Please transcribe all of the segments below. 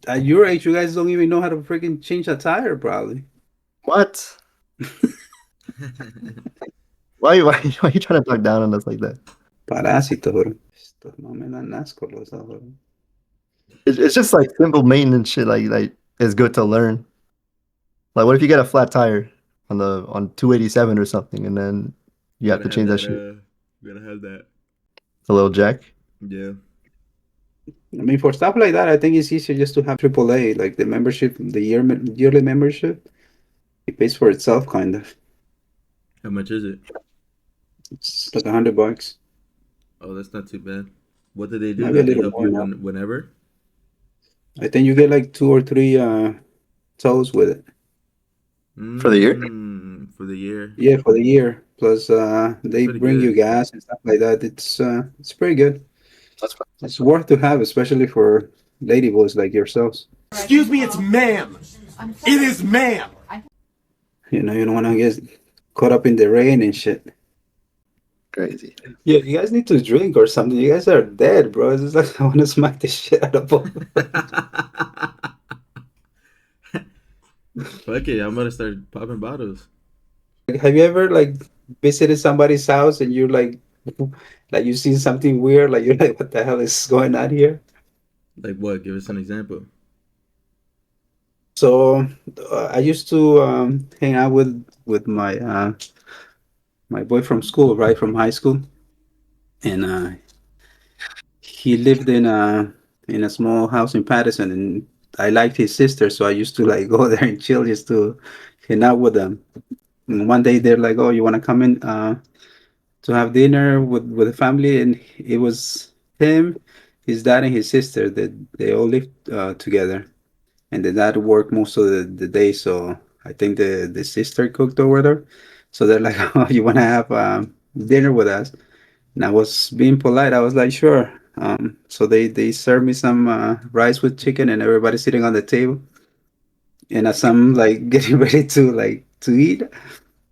at your age, you guys don't even know how to freaking change a tire, probably. What? Why are you trying to talk down on us like that? Parásito, bro. Estos no me dan asco los bro. It's just like simple maintenance shit. Like it's good to learn. Like, what if you get a flat tire on 287 or something, and then you have Gotta to have change that that. shit? Gotta have that. A little jack. Yeah. I mean, for stuff like that, I think it's easier just to have AAA, like the membership, the yearly membership. It pays for itself, kind of. How much is it? It's like $100. Oh, that's not too bad. What do they do? Maybe a That they little help more you now. whenever? I think you get like two or three tows with it. For the year? For the year. Yeah, for the year. Plus, That's they pretty bring you good. gas and stuff like that. It's pretty good. That's fine. It's worth to have, especially for ladyboys like yourselves. Excuse me, it's ma'am. It is ma'am. You don't want to get caught up in the rain and shit. Crazy. Yeah, you guys need to drink or something. You guys are dead, bro. It's just like I want to smack the shit out of both of us. Fuck it, I'm gonna start popping bottles. Like, have you ever like visited somebody's house and you're like you seen something weird? Like you're like, what the hell is going on here? Like what? Give us an example. So I used to hang out with my boy from school, right from high school, and he lived in a small house in Patterson, and I liked his sister, so I used to like go there and chill just to hang out with them. And one day they're like, "Oh, you want to come in to have dinner with the family?" And it was him, his dad, and his sister that they all lived together. And the dad worked most of the day, so I think the sister cooked over there. So they're like, "Oh, you want to have dinner with us?" And I was being polite. I was like, "Sure." So they served me some rice with chicken, and everybody sitting on the table. And as I'm like getting ready to eat,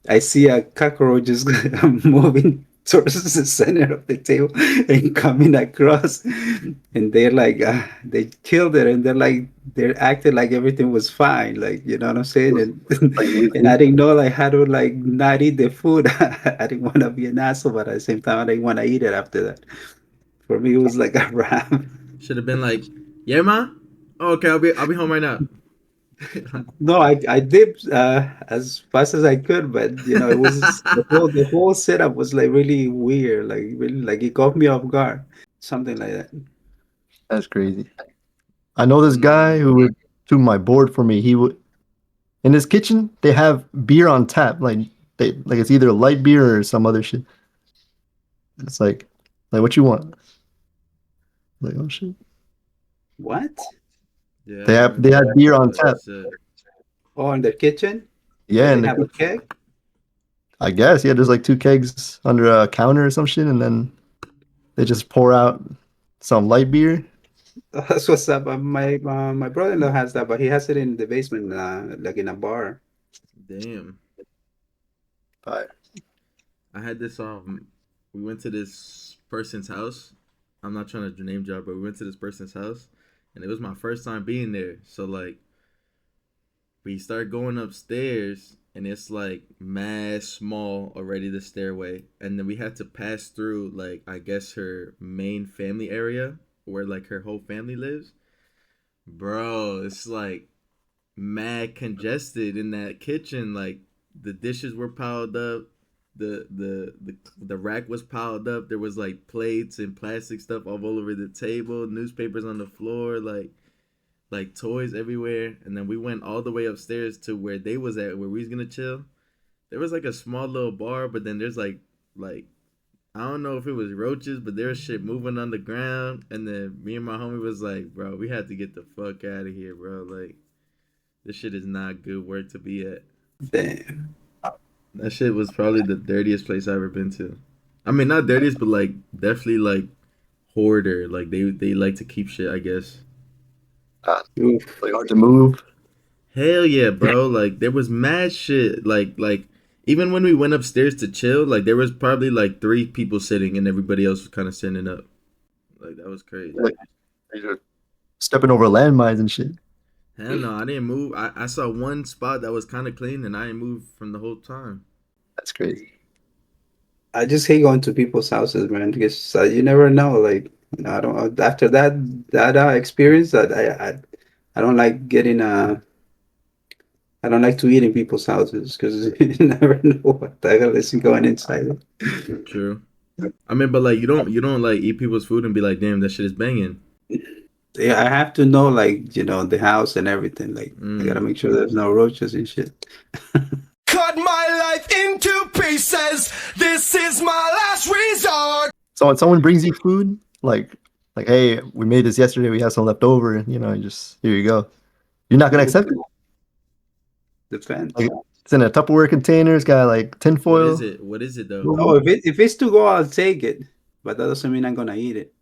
I see a cockroach just moving towards the center of the table and coming across. And they're like, they killed it, and they're acting like everything was fine, like you know what I'm saying. And Like and I you. didn't know like how to like not eat the food. I didn't want to be an asshole, but at the same time, I didn't want to eat it after that. For me, it was like a wrap. Should have been like, yeah, ma. Oh, okay, I'll be home right now. No, I did as fast as I could, but it was the whole setup was like really weird, like really like it caught me off guard, something like that. That's crazy. I know this guy Mm, who would do my board for me. He would in his kitchen. They have beer on tap. Like it's either light beer or some other shit. It's like what you want. Like, oh shit. What? yeah, I They have remember they had that. beer on Like you tap. said, Oh, in the kitchen? Yeah, Like they and have a keg? I guess yeah. There's like two kegs under a counter or some shit, and then they just pour out some light beer. That's what's up. My brother-in-law has that, but he has it in the basement, like in a bar. damn. Fire. I had this. We went to this person's house. I'm not trying to name drop, but we went to this person's house, and it was my first time being there. So like, we start going upstairs, and it's like mad small already, the stairway, and then we had to pass through like I guess her main family area where like her whole family lives. Bro, it's like mad congested in that kitchen. Like the dishes were piled up, the rack was piled up. There was like plates and plastic stuff all over the table, newspapers on the floor, like toys everywhere. And then we went all the way upstairs to where they was at, where we was gonna chill. There was like a small little bar, but then there's like I don't know if it was roaches, but there was shit moving on the ground. And then me and my homie was like, bro, we had to get the fuck out of here, bro. Like this shit is not good work to be at. Damn. That shit was probably the dirtiest place I ever been to. I mean, not dirtiest, but like definitely like hoarder. Like they like to keep shit, I guess. Ah, Oof. like hard to move. Hell yeah, bro. Like there was mad shit. Like even when we went upstairs to chill, like there was probably like three people sitting and everybody else was kind of standing up. Like that was crazy. Like, these are stepping over landmines and shit. Hell no, I didn't move. I saw one spot that was kind of clean, and I didn't move from the whole time. That's crazy. I just hate going to people's houses, man, because you never know. Like, I don't. After that experience, that I don't like getting I don't like to eat in people's houses because you never know what the hell is going inside. True. I mean, but like you don't like eat people's food and be like, damn, that shit is banging. Yeah, I have to know, like, the house and everything. Like, I gotta Mm. make sure there's no roaches and shit. Cut my life into pieces. This is my last resort. So when someone brings you food, like, hey, we made this yesterday, we have some left over, just here you go. You're not gonna accept it? Depends. Like, it's in a Tupperware container, it's got like What is tinfoil. it? What is it though? Oh, if it's to go, I'll take it, but that doesn't mean I'm gonna eat it.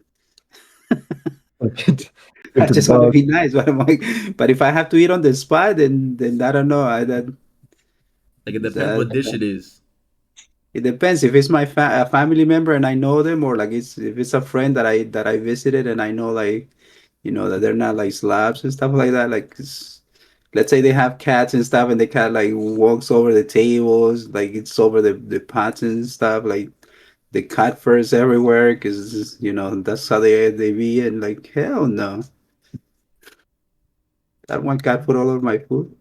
Give I to the just want to dog. be nice, but I'm like, but if I have to eat on the spot, then I don't know. Like it depends That what dish it is. it depends if it's my a family member and I know them, or like if it's a friend that I visited and I know, like, that they're not like slobs and stuff like that. Like, let's say they have cats and stuff, and the cat like walks over the tables, like it's over the pots and stuff, like the cat furs everywhere, because that's how they be, and like, hell no, that one cat put all over my food.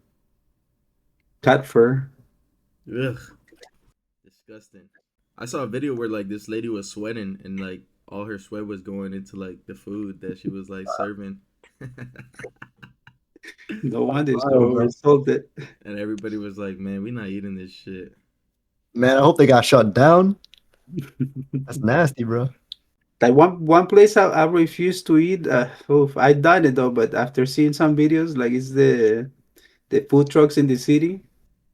Cat fur. Ugh, disgusting. I saw a video where like this lady was sweating and like all her sweat was going into like the food that she was like serving. No wonder it's Wild, bro. oversalted. And everybody was like, "Man, we not eating this shit." Man, I hope they got shut down. That's nasty, bro. Like one place I refuse to eat. Oof, I done it though, but after seeing some videos, like, it's the food trucks in the city,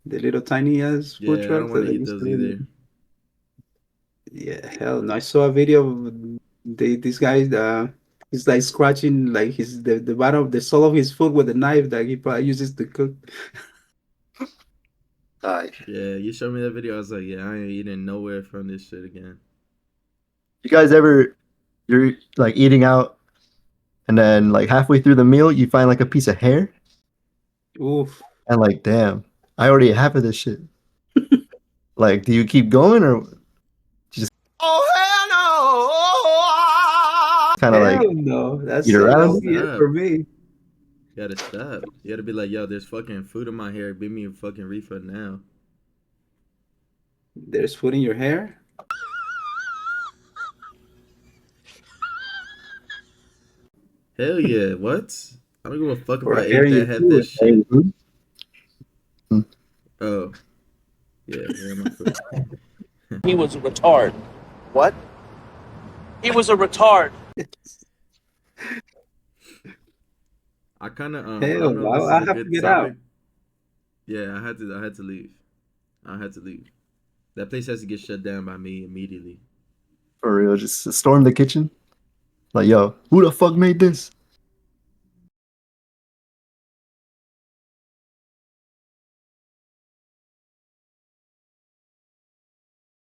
the little tiny ass food Yeah, I don't trucks want that to they eat used those to. either. Yeah, hell no. I saw a video of this guy. He's like scratching like the bottom of the sole of his foot with a knife that he probably uses to cook. Yeah, you showed me that video. I was like, "Yeah, I ain't eating nowhere from this shit again." You guys you're like eating out and then like halfway through the meal, you find like a piece of hair Oof. and like, damn, I already ate half of this shit. Like, do you keep going or Oh, hell no. kind of like Hell no. eat You gotta That'll around? be it stop. for me. You gotta stop. You gotta be like, "Yo, there's fucking food in my hair. Give me a fucking refund now." There's food in your hair? Hell yeah. What? I don't give a fuck if Or I a hair ate in your that half that food? shit. Hmm. Oh, yeah, hair in my food. He was a retard. What? He was a retard. I kind of I Hell don't know if no. this is I a have to good get out. topic. Yeah, I had to leave. I had to leave. That place has to get shut down by me immediately. For real, just storm the kitchen. Like, yo, who the fuck made this?